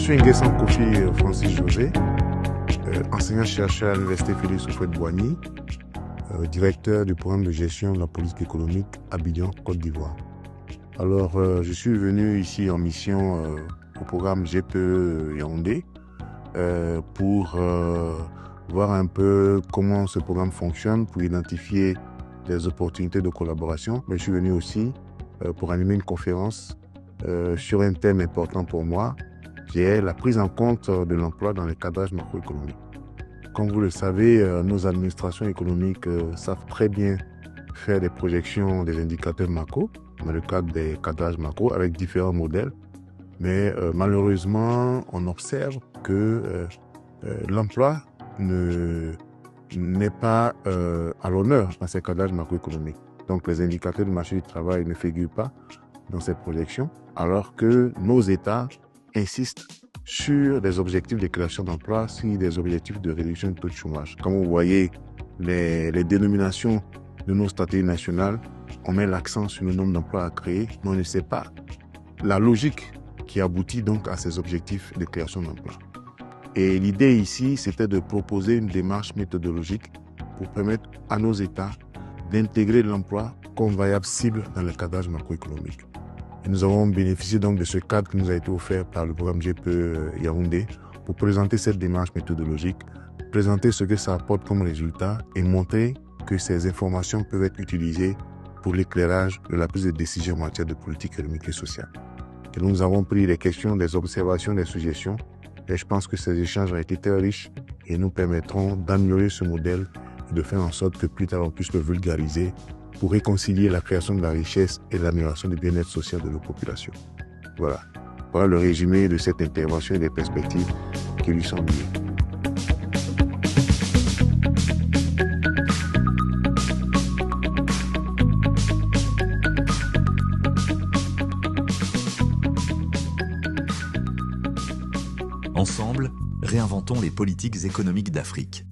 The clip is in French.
suis Nguessan Kofi Francis José, enseignant-chercheur à l'Université Félix Houphouët-Boigny, directeur du programme de gestion de la politique économique Abidjan, Côte d'Ivoire. Alors, je suis venu ici en mission au programme GPE Yaoundé pour voir un peu comment ce programme fonctionne, pour identifier des opportunités de collaboration. Mais je suis venu aussi pour animer une conférence sur un thème important pour moi, qui est la prise en compte de l'emploi dans le cadrage macroéconomique. Comme vous le savez, nos administrations économiques savent très bien faire des projections des indicateurs macro, dans le cadre des cadrages macro, avec différents modèles. Mais malheureusement, on observe que l'emploi n'est pas à l'honneur dans ces cadrages macroéconomiques. Donc les indicateurs du marché du travail ne figurent pas dans ces projections, alors que nos États insistent sur des objectifs de création d'emplois, sur des objectifs de réduction du taux de chômage. Comme vous voyez, les dénominations de nos stratégies nationales, on met l'accent sur le nombre d'emplois à créer, mais on ne sait pas la logique qui aboutit donc à ces objectifs de création d'emplois. Et l'idée ici, c'était de proposer une démarche méthodologique pour permettre à nos États d'intégrer l'emploi comme variable cible dans le cadrage macroéconomique. Et nous avons bénéficié donc de ce cadre qui nous a été offert par le programme GPE Yaoundé pour présenter cette démarche méthodologique, présenter ce que ça apporte comme résultat et montrer que ces informations peuvent être utilisées pour l'éclairage de la prise de décision en matière de politique économique et sociale. Et nous avons pris des questions, des observations, des suggestions et je pense que ces échanges ont été très riches et nous permettront d'améliorer ce modèle et de faire en sorte que plus tard on puisse le vulgariser pour réconcilier la création de la richesse et l'amélioration du bien-être social de nos populations. Voilà le résumé de cette intervention et des perspectives qui lui sont liées. Ensemble, réinventons les politiques économiques d'Afrique.